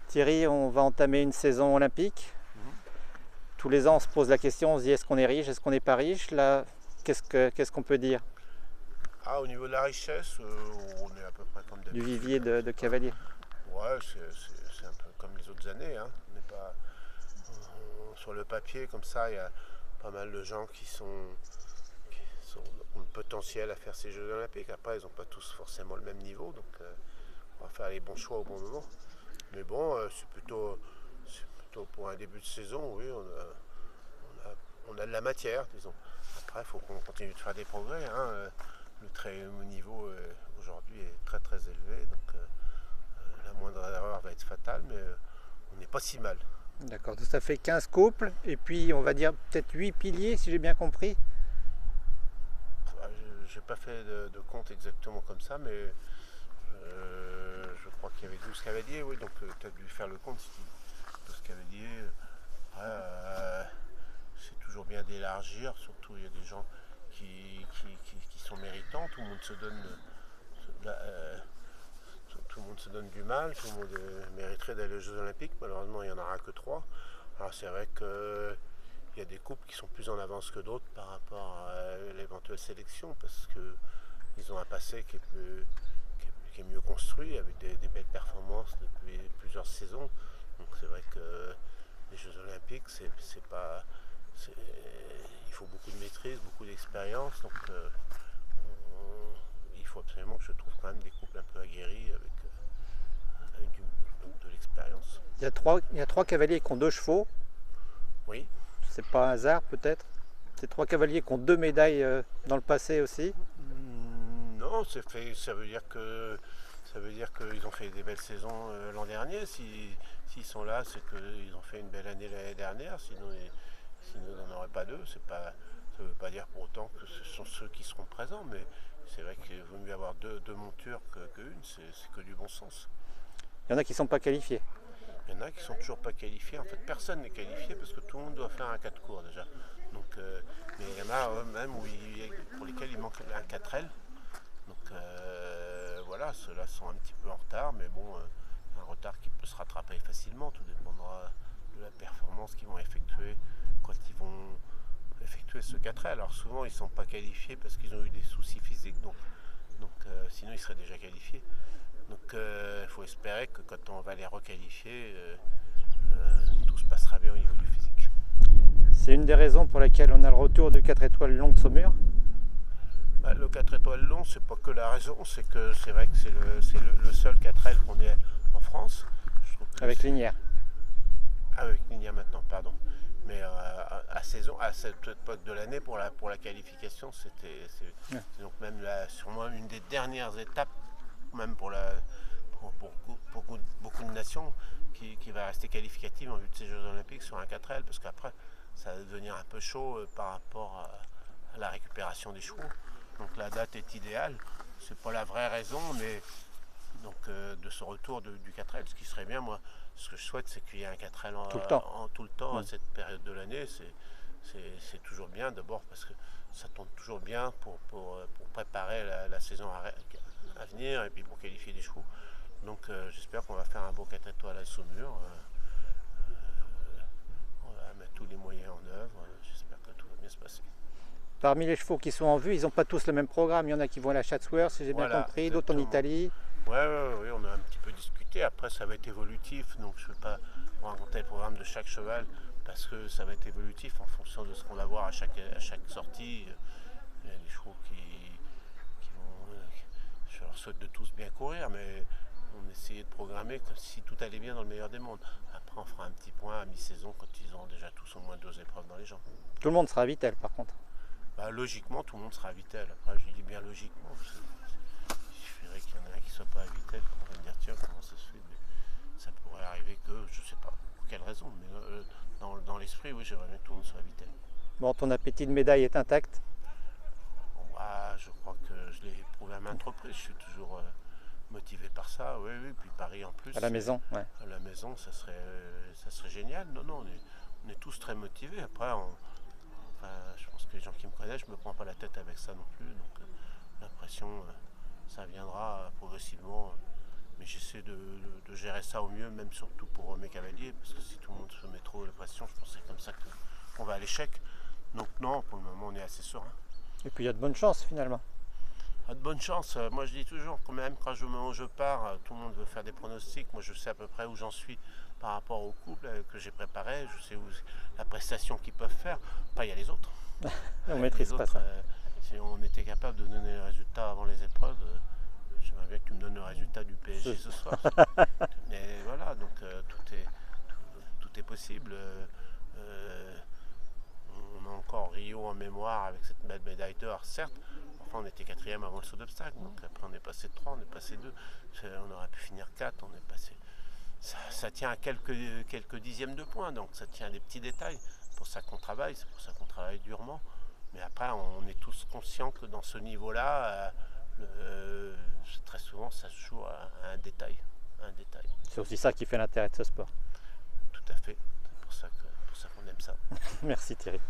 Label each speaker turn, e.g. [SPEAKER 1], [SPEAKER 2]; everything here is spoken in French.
[SPEAKER 1] Thierry, on va entamer une saison olympique. Tous les ans, on se pose la question, on se dit est-ce qu'on est riche, est-ce qu'on n'est pas riche? Là, qu'est-ce qu'on peut dire
[SPEAKER 2] Au niveau de la richesse, on est à peu près comme
[SPEAKER 1] du
[SPEAKER 2] d'habitude,
[SPEAKER 1] vivier
[SPEAKER 2] hein.
[SPEAKER 1] de cavaliers?
[SPEAKER 2] Ouais, c'est un peu comme les autres années, hein. On n'est pas sur le papier comme ça. Il y a pas mal de gens ont le potentiel à faire ces Jeux Olympiques. Après, ils n'ont pas tous forcément le même niveau, donc on va faire les bons choix au bon moment. Mais bon, c'est plutôt pour un début de saison, oui, on a de la matière, disons. Après, il faut qu'on continue de faire des progrès, hein. Le très haut niveau aujourd'hui est très très élevé, donc la moindre erreur va être fatale, mais on n'est pas si mal.
[SPEAKER 1] D'accord, donc ça fait 15 couples, et puis on va dire peut-être 8 piliers, si j'ai bien compris.
[SPEAKER 2] Je n'ai pas fait de compte exactement comme ça, mais je crois qu'il y avait 12 cavaliers, oui, donc tu as dû faire le compte si 12 cavaliers. C'est toujours bien d'élargir, surtout il y a des gens qui sont méritants, tout le monde se donne tout le monde se donne du mal, tout le monde mériterait d'aller aux Jeux Olympiques. Malheureusement, il n'y en aura que 3. Alors c'est vrai qu'il y a des couples qui sont plus en avance que d'autres par rapport à l'éventuelle sélection, parce qu'ils ont un passé qui est mieux construit, avec des belles performances depuis plusieurs saisons. Donc c'est vrai que les Jeux Olympiques, c'est pas, il faut beaucoup de maîtrise, beaucoup d'expérience. Donc il faut absolument que je trouve quand même des couples un peu aguerris avec de l'expérience.
[SPEAKER 1] Il y a trois cavaliers qui ont 2 chevaux,
[SPEAKER 2] Oui.
[SPEAKER 1] c'est pas un hasard peut-être. C'est 3 cavaliers qui ont 2 médailles dans le passé aussi.
[SPEAKER 2] Non, ça veut dire qu'ils ont fait des belles saisons l'an dernier. S'ils sont là, c'est qu'ils ont fait une belle année l'année dernière. Sinon on n'en aurait pas deux. Ça ne veut pas dire pour autant que ce sont ceux qui seront présents, mais c'est vrai qu'il vaut mieux avoir deux montures qu'une. C'est que du bon sens.
[SPEAKER 1] Il y en a qui ne sont pas qualifiés.
[SPEAKER 2] Il y en a qui sont toujours pas qualifiés. En fait, personne n'est qualifié parce que tout le monde doit faire un 4 cours déjà. Donc, mais il y en a même pour lesquels il manque un 4L. Donc voilà, ceux-là sont un petit peu en retard, mais bon, un retard qui peut se rattraper facilement. Tout dépendra de la performance qu'ils vont effectuer quand ils vont effectuer ce 4L. Alors souvent, ils ne sont pas qualifiés parce qu'ils ont eu des soucis physiques. Donc sinon, ils seraient déjà qualifiés. Donc il faut espérer que quand on va les requalifier, tout se passera bien au niveau du physique.
[SPEAKER 1] C'est une des raisons pour lesquelles on a le retour de 4 étoiles long de Saumur.
[SPEAKER 2] Le 4 étoiles long, c'est pas que la raison, c'est que c'est vrai que c'est le seul 4L qu'on ait en France.
[SPEAKER 1] Avec Linière.
[SPEAKER 2] Ah, avec Linière maintenant, pardon. Mais à cette époque de l'année, pour la qualification, c'est donc même sûrement une des dernières étapes, même pour beaucoup de nations, qui va rester qualificative en vue de ces Jeux Olympiques sur un 4L, parce qu'après, ça va devenir un peu chaud par rapport à la récupération des chevaux. Donc la date est idéale. C'est pas la vraie raison, mais donc de ce retour du 4L. Ce qui serait bien, moi, ce que je souhaite, c'est qu'il y ait un 4L tout le temps à cette période de l'année. C'est toujours bien, d'abord parce que ça tombe toujours bien pour préparer la saison à venir et puis pour qualifier les chevaux. Donc j'espère qu'on va faire un beau 4 étoiles à Saumur. On va mettre tous les moyens en œuvre. J'espère que tout va bien se passer.
[SPEAKER 1] Parmi les chevaux qui sont en vue, ils n'ont pas tous le même programme. Il y en a qui vont à la Chatsworth, si j'ai bien compris, d'autres en Italie.
[SPEAKER 2] Oui, on a un petit peu discuté. Après, ça va être évolutif, donc je ne vais pas raconter le programme de chaque cheval parce que ça va être évolutif en fonction de ce qu'on va voir à chaque sortie. Il y a des chevaux qui vont. Je leur souhaite de tous bien courir, mais on essayait de programmer comme si tout allait bien dans le meilleur des mondes. Après, on fera un petit point à mi-saison quand ils auront déjà tous au moins 2 épreuves dans les jambes.
[SPEAKER 1] Tout le monde sera à Vittel, par contre.
[SPEAKER 2] Logiquement, tout le monde sera à Vittel. Après, je dis bien logiquement. Il suffirait qu'il y en ait un qui ne soit pas à Vittel pour me dire tiens, comment ça se fait. Mais ça pourrait arriver que, je ne sais pas pour quelle raison, mais dans l'esprit, oui, j'aimerais bien que tout le monde soit à Vittel.
[SPEAKER 1] Bon, ton appétit de médaille est intact?
[SPEAKER 2] Je crois que je l'ai prouvé à maintes reprises. Je suis toujours motivé par ça. Oui, puis Paris en plus.
[SPEAKER 1] À la maison, ouais.
[SPEAKER 2] À la maison, ça serait génial. Non, on est tous très motivés. Après, je pense que les gens qui me connaissent, je ne me prends pas la tête avec ça non plus. Donc la pression, ça viendra progressivement mais j'essaie de gérer ça au mieux, même surtout pour mes cavaliers, parce que si tout le monde se met trop la pression, je pense que c'est comme ça qu'on va à l'échec. Donc non, pour le moment on est assez serein.
[SPEAKER 1] Et puis il y a de bonnes chances finalement.
[SPEAKER 2] De bonnes chances. Moi je dis toujours que même quand je pars, tout le monde veut faire des pronostics. Moi je sais à peu près où j'en suis par rapport au couple que j'ai préparé. Je sais où la prestation qu'ils peuvent faire. Pas il y a les autres.
[SPEAKER 1] On ne maîtrise pas ça.
[SPEAKER 2] Si on était capable de donner le résultat avant les épreuves, j'aimerais bien que tu me donnes le résultat du PSG ce soir. Mais voilà, donc tout est possible. On a encore Rio en mémoire avec cette belle médaille d'or, certes. Enfin, on était 4e avant le saut d'obstacle. Donc après, on est passé 3, on est passé 2. On aurait pu finir 4. On est passé. Ça tient à quelques dixièmes de points. Donc ça tient à des petits détails. C'est pour ça qu'on travaille. C'est pour ça qu'on travaille durement. Mais après, on est tous conscients que dans ce niveau-là, très souvent, ça se joue à un détail.
[SPEAKER 1] C'est aussi ça qui fait l'intérêt de ce sport.
[SPEAKER 2] Tout à fait. C'est pour ça qu'on aime ça.
[SPEAKER 1] Merci Thierry.